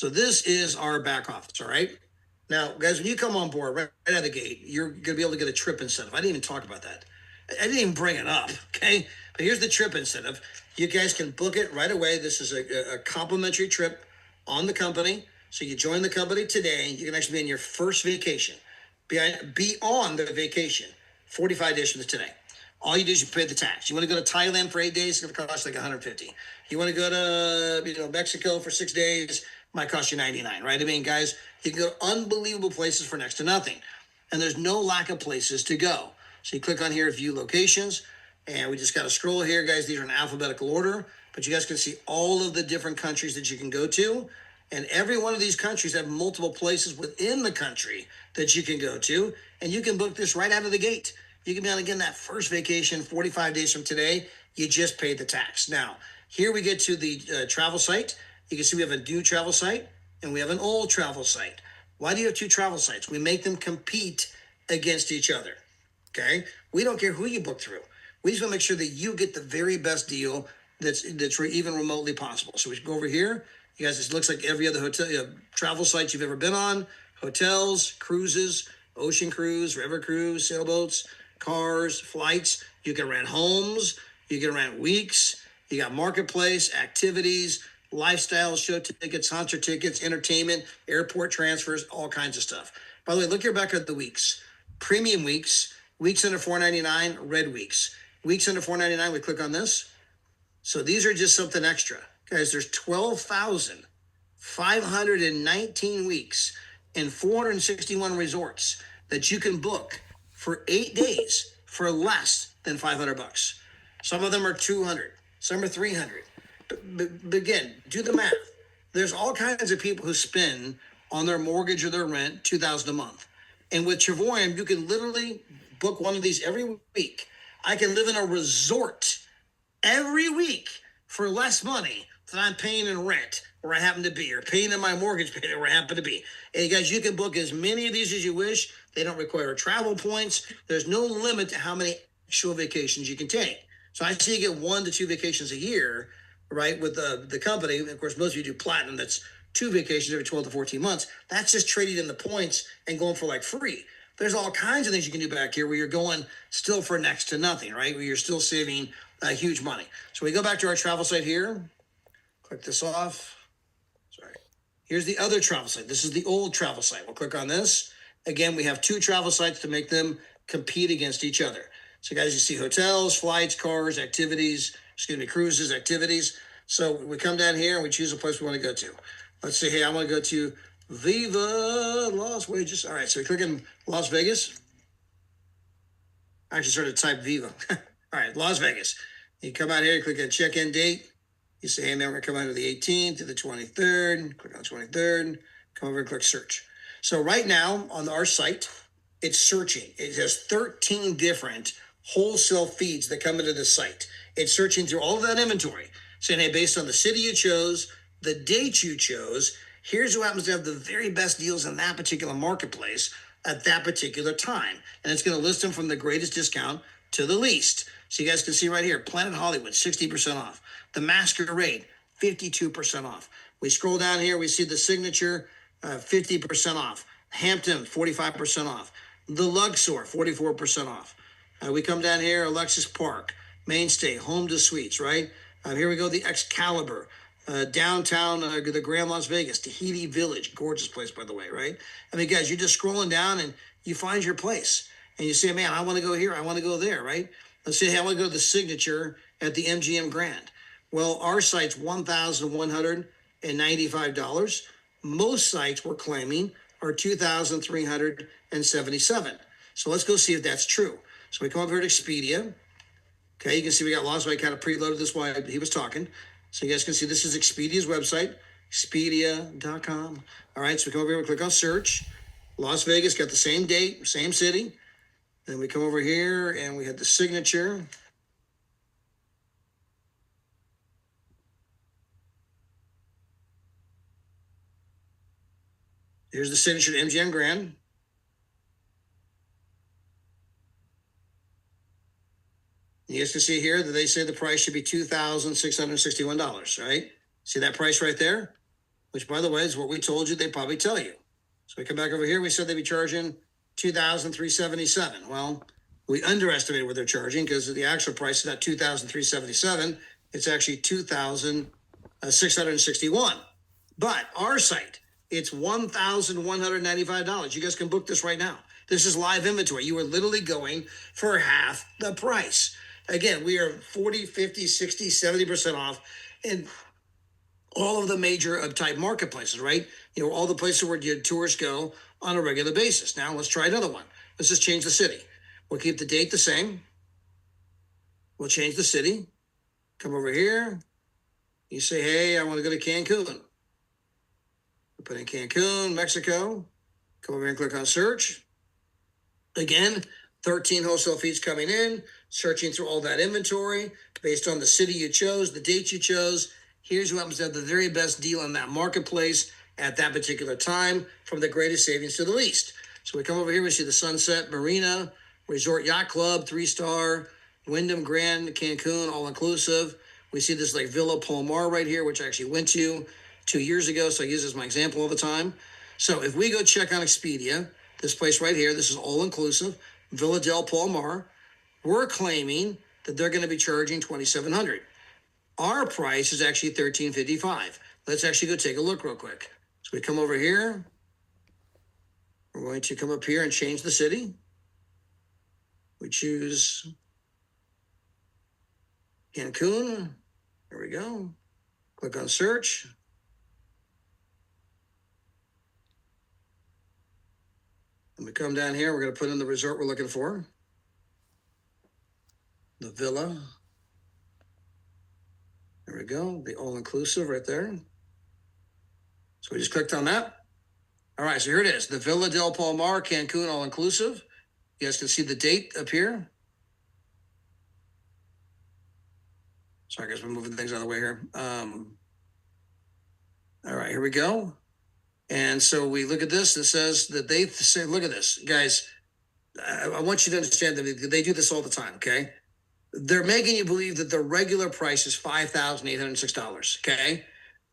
So this is our back office, all right? Now, guys, when you come on board right out of the gate, you're going to be able to get a trip incentive. I didn't even talk about that. I didn't even bring it up, okay? But here's the trip incentive. You guys can book it right away. This is a complimentary trip on the company. So you join the company today. You can actually be on your first vacation. Be on the vacation 45 days from today. All you do is you pay the tax. You want to go to Thailand for 8 days, it's going to cost like 150. You want to go to Mexico for 6 days, might cost you 99, right? I mean, guys, you can go to unbelievable places for next to nothing. And there's no lack of places to go. So you click on here, view locations, and we just got to scroll here, guys. These are in alphabetical order, but you guys can see all of the different countries that you can go to. And every one of these countries have multiple places within the country that you can go to. And you can book this right out of the gate. You can be on, again, that first vacation 45 days from today. You just paid the tax. Now, here we get to the travel site. You can see we have a new travel site and we have an old travel site. Why do you have two travel sites? We make them compete against each other. Okay? We don't care who you book through. We just want to make sure that you get the very best deal that's even remotely possible. So we go over here. You guys, it looks like every other hotel, travel site you've ever been on. Hotels, cruises, ocean cruise, river cruise, sailboats, cars, flights. You can rent homes. You can rent weeks. You got marketplace, activities, lifestyle, show tickets, concert tickets, entertainment, airport transfers, all kinds of stuff. By the way, look here back at the weeks. Premium weeks, weeks under $4.99, red weeks. Weeks under $4.99, we click on this. So these are just something extra. Guys, there's 12,519 weeks and 461 resorts that you can book for 8 days for less than $500. Some of them are 200, some are 300. But again, do the math. There's all kinds of people who spend on their mortgage or their rent $2,000 a month. And with Travorium, you can literally book one of these every week. I can live in a resort every week for less money than I'm paying in rent where I happen to be, or paying in my mortgage payment where I happen to be. And guys, you can book as many of these as you wish. They don't require travel points. There's no limit to how many actual vacations you can take. So I see you get 1 to 2 vacations a year, right, with the company. Of course, most of you do platinum. That's 2 vacations every 12 to 14 months. That's just trading in the points and going for like free. There's all kinds of things you can do back here where you're going still for next to nothing, right? Where you're still saving huge money. So we go back to our travel site here. Click this off. Sorry. Here's the other travel site. This is the old travel site. We'll click on this. Again, we have 2 travel sites to make them compete against each other. So guys, you see hotels, flights, cars, activities, cruises, activities. So we come down here and we choose a place we want to go to. Let's say, hey, I want to go to Viva Las Vegas. All right, so we click in Las Vegas. I actually started to type Viva. All right, Las Vegas. You come out here, you click on check-in date. You say, hey, man, we're going to come out to the 18th to the 23rd. Click on the 23rd. Come over and click search. So right now on our site, it's searching. It has 13 different wholesale feeds that come into the site. It's searching through all of that inventory, saying, hey, based on the city you chose, the date you chose, here's who happens to have the very best deals in that particular marketplace at that particular time. And it's going to list them from the greatest discount to the least. So you guys can see right here, Planet Hollywood, 60% off. The Masquerade, 52% off. We scroll down here, we see the Signature, 50% off. Hampton, 45% off. The Luxor, 44% off. We come down here, Alexis Park, Mainstay, Home to Suites, right? Here we go, the Excalibur, downtown, the Grand Las Vegas, Tahiti Village, gorgeous place, by the way, right? I mean, guys, you're just scrolling down and you find your place. And you say, man, I want to go here, I want to go there, right? Let's say, hey, I want to go to the Signature at the MGM Grand. Well, our site's $1,195. Most sites we're claiming are $2,377. So let's go see if that's true. So we come over here to Expedia. Okay, you can see we got Las Vegas kind of preloaded this while he was talking. So you guys can see this is Expedia's website, Expedia.com. All right, so we come over here, we click on search. Las Vegas got the same date, same city. Then we come over here and we had the Signature. Here's the Signature to MGM Grand. You guys can see here that they say the price should be $2,661, right? See that price right there? which by the way is what we told you they'd probably tell you. So we come back over here, we said they'd be charging $2,377. Well, we underestimated what they're charging because the actual price is not $2,377. It's actually $2,661. But our site, it's $1,195. You guys can book this right now. This is live inventory. You are literally going for half the price. Again, we are 40, 50, 60, 70% off in all of the major type marketplaces, right? You know, all the places where your tourists go on a regular basis. Now let's try another one. Let's just change the city. We'll keep the date the same. We'll change the city. Come over here. You say, hey, I want to go to Cancun. We put in Cancun, Mexico. Come over here and click on search. Again, 13 wholesale feeds coming in, searching through all that inventory based on the city you chose, the date you chose. Here's who happens to have the very best deal in that marketplace at that particular time, from the greatest savings to the least. So we come over here, we see the Sunset Marina, Resort Yacht Club, 3-star, Wyndham Grand, Cancun, all inclusive. We see this like Villa Palmar right here, which I actually went to 2 years ago, so I use this as my example all the time. So if we go check on Expedia, this place right here, this is all inclusive, Villa del Palmar, we're claiming that they're going to be charging $2,700. Our price is actually $1,355. Let's actually go take a look real quick. So we come over here. We're going to come up here and change the city. We choose Cancun. There we go. Click on search. And we come down here. We're going to put in the resort we're looking for. The villa. There we go. The all-inclusive right there. So we just clicked on that. All right, so here it is. The Villa del Palmar, Cancun, all-inclusive. You guys can see the date up here. Sorry, guys, we're moving things out of the way here. All right, here we go. And so we look at this. It says that they say, look at this. Guys, I want you to understand that they do this all the time, okay? They're making you believe that the regular price is $5,806, okay?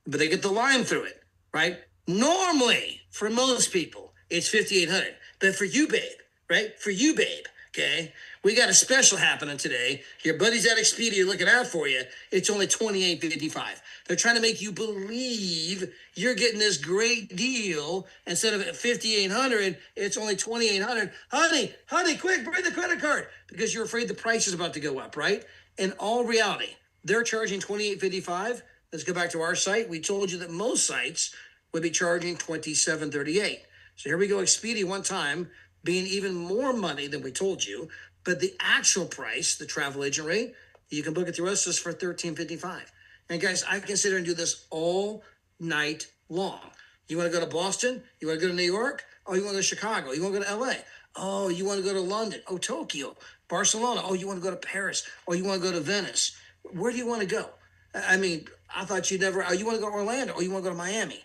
But they get the line through it, right? Normally, for most people, it's $5,800. But for you, babe, right? For you, babe, okay? We got a special happening today. Your buddies at Expedia looking out for you. It's only $2,855. They're trying to make you believe you're getting this great deal. Instead of $5,800, it's only $2,800. Honey, quick, bring the credit card, because you're afraid the price is about to go up, right? In all reality, they're charging $2,855. Let's go back to our site. We told you that most sites would be charging $2,738. So here we go, Expedia one time being even more money than we told you, but the actual price, the travel agent rate, you can book it through us, is for $1,355. And guys, I can sit here and do this all night long. You want to go to Boston? You want to go to New York? Oh, you want to go to Chicago? You want to go to LA? Oh, you want to go to London? Oh, Tokyo, Barcelona? Oh, you want to go to Paris? Oh, you want to go to Venice? Where do you want to go? I mean, I thought you'd never, oh, you want to go to Orlando? Oh, you want to go to Miami?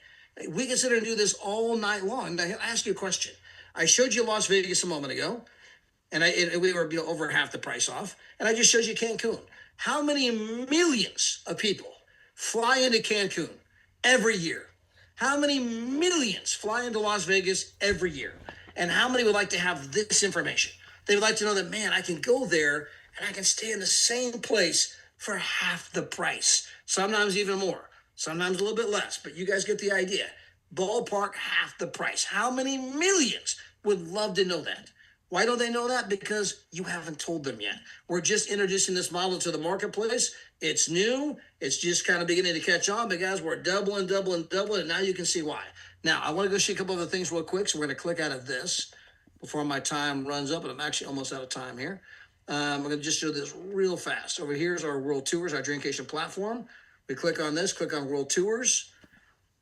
We can sit here and do this all night long. Now, I'll ask you a question. I showed you Las Vegas a moment ago, and we were over half the price off, and I just showed you Cancun. How many millions of people fly into Cancun every year? How many millions fly into Las Vegas every year? And how many would like to have this information? They would like to know that, man, I can go there and I can stay in the same place for half the price, sometimes even more, sometimes a little bit less, but you guys get the idea. Ballpark half the price. How many millions would love to know that? Why don't they know that? Because you haven't told them yet. We're just introducing this model to the marketplace. It's new. It's just kind of beginning to catch on. But guys, we're doubling, and now you can see why. Now, I want to go see a couple other things real quick. So we're going to click out of this before my time runs up, and I'm actually almost out of time here. I'm going to just do this real fast. Over here is our World Tours, our Dreamcation platform. We click on this, click on World Tours.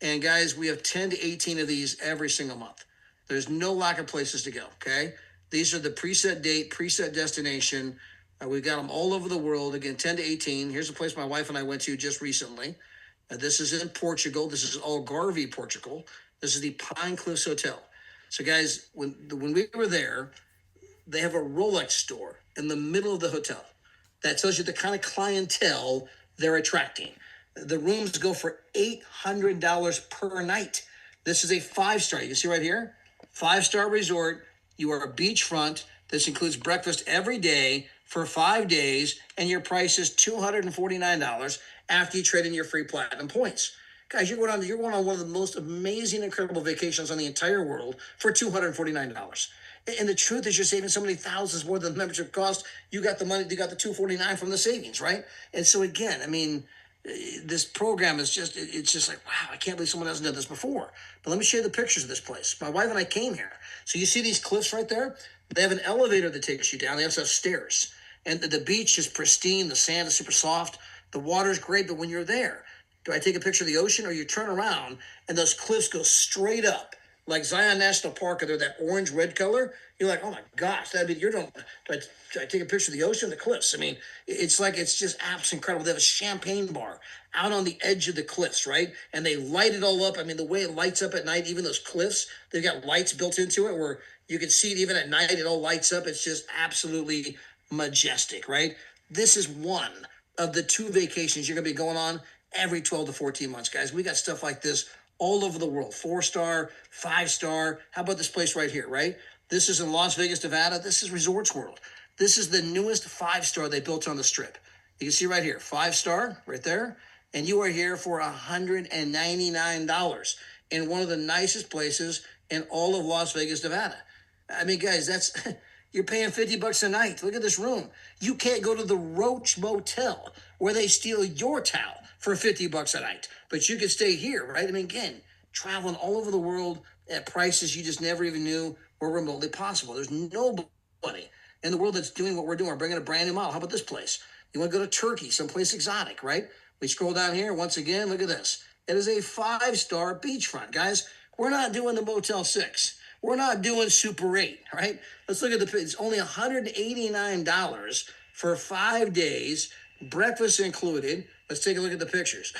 And guys, we have 10 to 18 of these every single month. There's no lack of places to go, okay? These are the preset date, preset destination. We've got them all over the world. Again, 10 to 18. Here's a place my wife and I went to just recently. This is in Portugal. This is Algarve, Portugal. This is the Pine Cliffs Hotel. So guys, when we were there, they have a Rolex store in the middle of the hotel. That tells you the kind of clientele they're attracting. The rooms go for $800 per night. This is a 5-star. You can see right here, 5-star resort. You are beachfront. This includes breakfast every day for 5 days, and your price is $249 after you trade in your free platinum points. Guys, you're going on one of the most amazing, incredible vacations on the entire world for $249. And the truth is, you're saving so many thousands more than the membership cost. You got the money, you got the $249 from the savings, right? And so again, I mean, this program is it's just like, wow, I can't believe someone hasn't done this before. But let me show you the pictures of this place. My wife and I came here. So you see these cliffs right there? They have an elevator that takes you down. They also have stairs. And the beach is pristine. The sand is super soft. The water is great. But when you're there, do I take a picture of the ocean, or you turn around and those cliffs go straight up? Like Zion National Park, they're that orange-red color. You're like, oh my gosh, that'd be, you're doing, do I take a picture of the ocean, the cliffs? I mean, it's just absolutely incredible. They have a champagne bar out on the edge of the cliffs, right? And they light it all up. I mean, the way it lights up at night, even those cliffs, they've got lights built into it where you can see it even at night, it all lights up. It's just absolutely majestic, right? This is one of the 2 vacations you're going to be going on every 12 to 14 months, guys. We got stuff like this all over the world. 4-star, 5-star. How about this place right here, right? This is in Las Vegas, Nevada. This is Resorts World. This is the newest 5-star they built on the Strip. You can see right here, 5-star right there. And you are here for $199 in one of the nicest places in all of Las Vegas, Nevada. I mean, guys, that's you're paying $50 a night. Look at this room. You can't go to the Roach Motel where they steal your towel for $50 a night, but you can stay here, right? I mean, again, traveling all over the world at prices you just never even knew were remotely possible. There's nobody in the world that's doing what we're doing. We're bringing a brand new model. How about this place? You want to go to Turkey, someplace exotic, right? We scroll down here. Once again, look at this. It is a 5-star beachfront, guys. We're not doing the Motel 6. We're not doing Super 8, right? Let's look at it's only $189 for 5 days, breakfast included. Let's take a look at the pictures.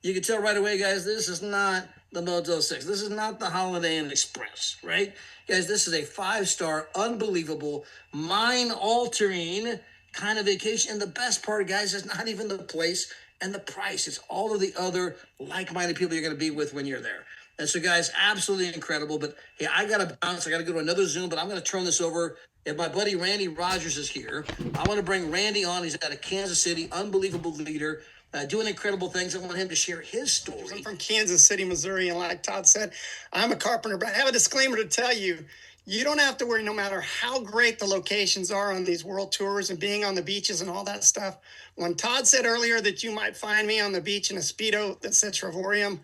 You can tell right away, guys, this is not the Motel 6. This is not the Holiday Inn Express, right? Guys, this is a 5-star, unbelievable, mind-altering kind of vacation. And the best part, guys, is not even the place and the price. It's all of the other like-minded people you're going to be with when you're there. And so, guys, absolutely incredible. But, hey, I got to bounce. I got to go to another Zoom, but I'm going to turn this over. If my buddy Randy Rogers is here, I want to bring Randy on. He's out of Kansas City, unbelievable leader, doing incredible things. I want him to share his story. I'm from Kansas City, Missouri, and like Todd said, I'm a carpenter, but I have a disclaimer to tell you. You don't have to worry, no matter how great the locations are on these world tours and being on the beaches and all that stuff. When Todd said earlier that you might find me on the beach in a Speedo that said Travorium,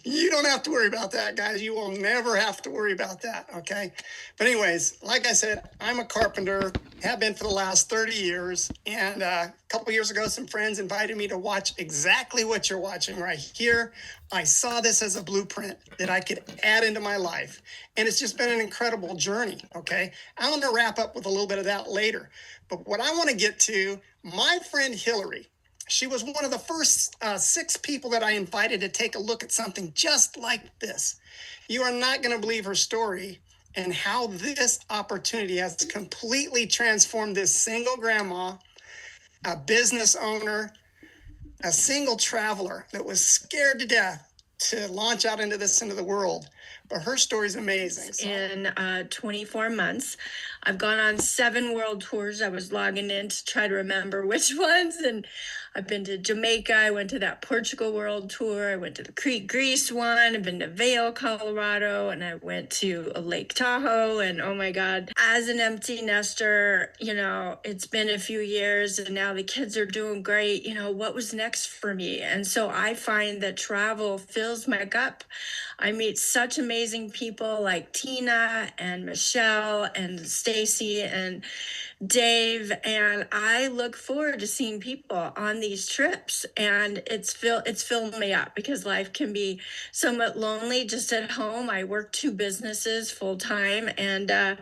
you don't have to worry about that, guys. You will never have to worry about that, okay? But anyways, like I said, I'm a carpenter, have been for the last 30 years, and a couple years ago, some friends invited me to watch exactly what you're watching right here. I saw this as a blueprint that I could add into my life, and it's just been an incredible journey, okay? I'm going to wrap up with a little bit of that later, but what I want to get to, my friend Hillary, she was one of the first 6 people that I invited to take a look at something just like this. You are not going to believe her story and how this opportunity has completely transformed this single grandma, a business owner, a single traveler that was scared to death to launch out into the world. But her story is amazing. In 24 months, I've gone on 7 world tours. I was logging in to try to remember which ones. And I've been to Jamaica. I went to that Portugal world tour. I went to the Crete, Greece one. I've been to Vail, Colorado. And I went to Lake Tahoe. And oh my God, as an empty nester, you know, it's been a few years and now the kids are doing great. You know, what was next for me? And so I find that travel fills my cup. I meet such amazing people like Tina and Michelle and Stacy and Dave, and I look forward to seeing people on these trips, and it's filled me up because life can be somewhat lonely just at home. I work 2 businesses full time, and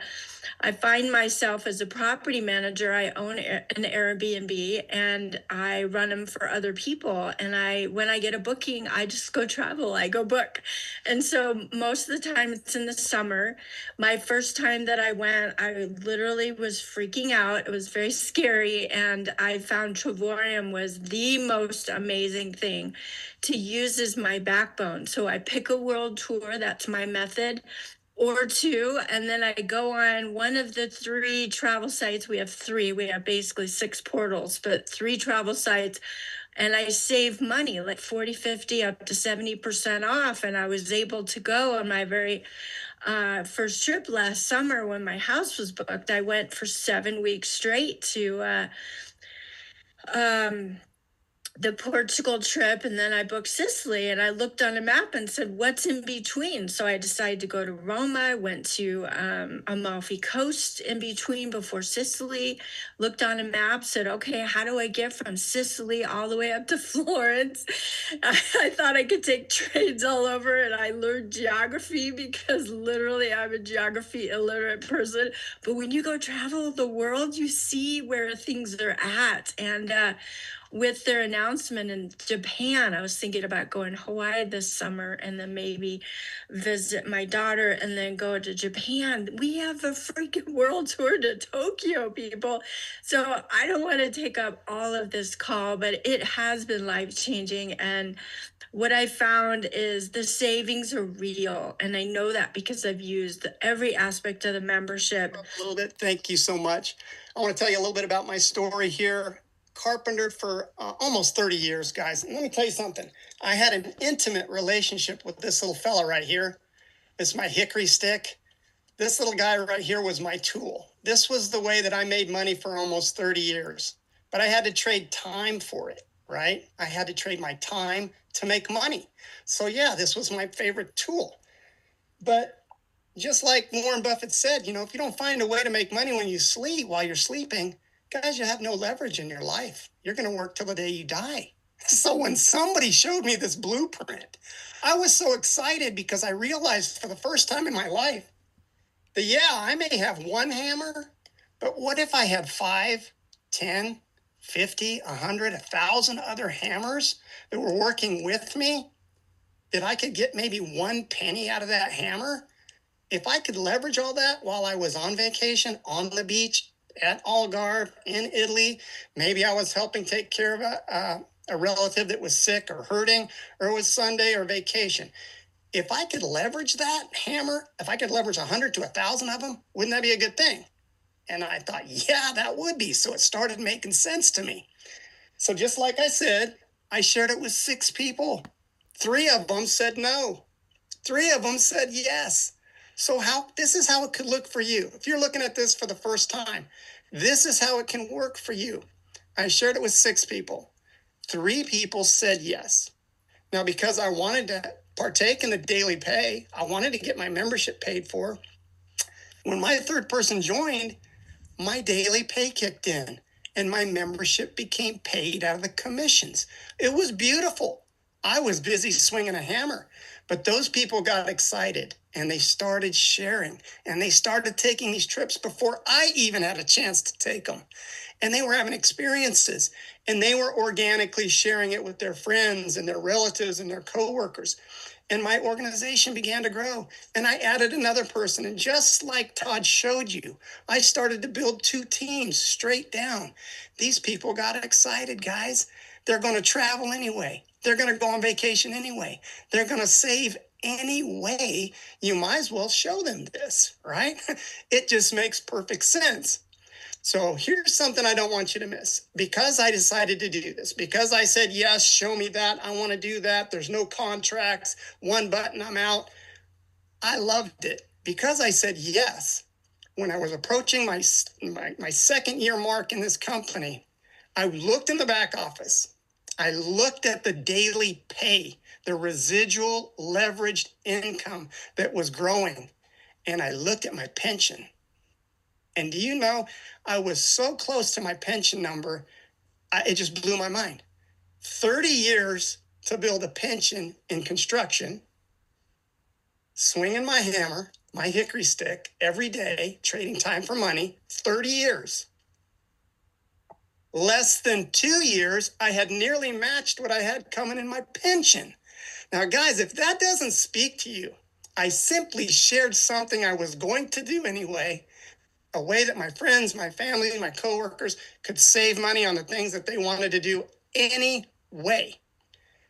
I find myself as a property manager. I own an Airbnb and I run them for other people. And when I get a booking, I just go travel. I go book. And so most of the time it's in the summer. My first time that I went, I literally was freaking out. It was very scary. And I found Travorium was the most amazing thing to use as my backbone. So I pick a world tour. That's my method, or two, and then I go on one of the three travel sites. We have three. We have basically six portals, but three travel sites, and I save money like 40, 50, up to 70% off. And I was able to go on my very first trip last summer when my house was booked. I went for 7 weeks straight to the Portugal trip, and then I booked Sicily, and I looked on a map and said, what's in between? So I decided to go to Roma. I went to Amalfi Coast in between before Sicily, looked on a map, said, okay, how do I get from Sicily all the way up to Florence? I thought I could take trains all over, and I learned geography because literally I'm a geography illiterate person. But when you go travel the world, you see where things are at. And with their announcement in Japan, I was thinking about going to Hawaii this summer and then maybe visit my daughter and then go to Japan. We have a freaking world tour to Tokyo, people. So I don't want to take up all of this call, but it has been life-changing. And what I found is the savings are real. And I know that because I've used every aspect of the membership. A little bit. Thank you so much. I want to tell you a little bit about my story here. Carpenter for almost 30 years, guys. And let me tell you something. I had an intimate relationship with this little fella right here. It's my hickory stick. This little guy right here was my tool. This was the way that I made money for almost 30 years. But I had to trade time for it, right? I had to trade my time to make money. So yeah, this was my favorite tool. But just like Warren Buffett said, you know, if you don't find a way to make money when you sleep, while you're sleeping, guys, you have no leverage in your life. You're going to work till the day you die. So when somebody showed me this blueprint, I was so excited because I realized for the first time in my life that, yeah, I may have one hammer, but what if I had 5, 10, 50, 100, 1,000 other hammers that were working with me, that I could get maybe 1 penny out of that hammer? If I could leverage all that while I was on vacation, on the beach, at Algarve, in Italy, maybe I was helping take care of a relative that was sick or hurting, or it was Sunday or vacation. If I could leverage that hammer, if I could leverage 100 to 1,000 of them, wouldn't that be a good thing? And I thought, yeah, that would be. So it started making sense to me. So just like I said, I shared it with 6 people. 3 of them said no. 3 of them said yes. So this is how it could look for you. If you're looking at this for the first time, this is how it can work for you. I shared it with 6 people. 3 people said yes. Now, because I wanted to partake in the daily pay, I wanted to get my membership paid for. When my 3rd person joined, my daily pay kicked in and my membership became paid out of the commissions. It was beautiful. I was busy swinging a hammer, but those people got excited and they started sharing and they started taking these trips before I even had a chance to take them. And they were having experiences and they were organically sharing it with their friends and their relatives and their coworkers. And my organization began to grow. And I added another person. And just like Todd showed you, I started to build 2 teams straight down. These people got excited, guys. They're going to travel anyway. They're going to go on vacation anyway. They're going to save anyway. You might as well show them this, right? It just makes perfect sense. So here's something I don't want you to miss. Because I decided to do this, because I said, yes, show me that. I want to do that. There's no contracts. 1 button, I'm out. I loved it. Because I said yes, when I was approaching my 2nd year mark in this company, I looked in the back office. I looked at the daily pay, the residual leveraged income that was growing. And I looked at my pension. And do you know, I was so close to my pension number, it just blew my mind. 30 years to build a pension in construction, swinging my hammer, my hickory stick every day, trading time for money, 30 years. Less than 2 years, I had nearly matched what I had coming in my pension. Now, guys, if that doesn't speak to you, I simply shared something I was going to do anyway, a way that my friends, my family, my coworkers could save money on the things that they wanted to do anyway.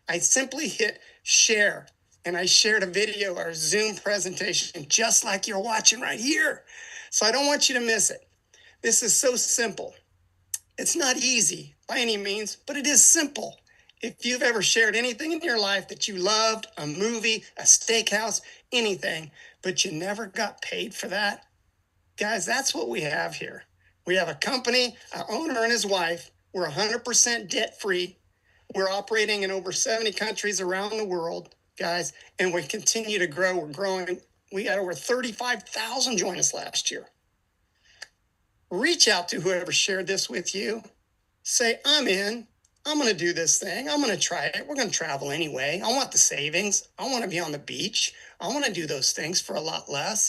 I simply hit share, and I shared a video or a Zoom presentation just like you're watching right here. So I don't want you to miss it. This is so simple. It's not easy by any means, but it is simple. If you've ever shared anything in your life that you loved, a movie, a steakhouse, anything, but you never got paid for that, guys, that's what we have here. We have a company, an owner and his wife. We're 100% debt free. We're operating in over 70 countries around the world, guys, and we continue to grow. We're growing. We had over 35,000 join us last year. Reach out to whoever shared this with you. Say, I'm in. I'm going to do this thing. I'm going to try it. We're going to travel anyway. I want the savings. I want to be on the beach. I want to do those things for a lot less.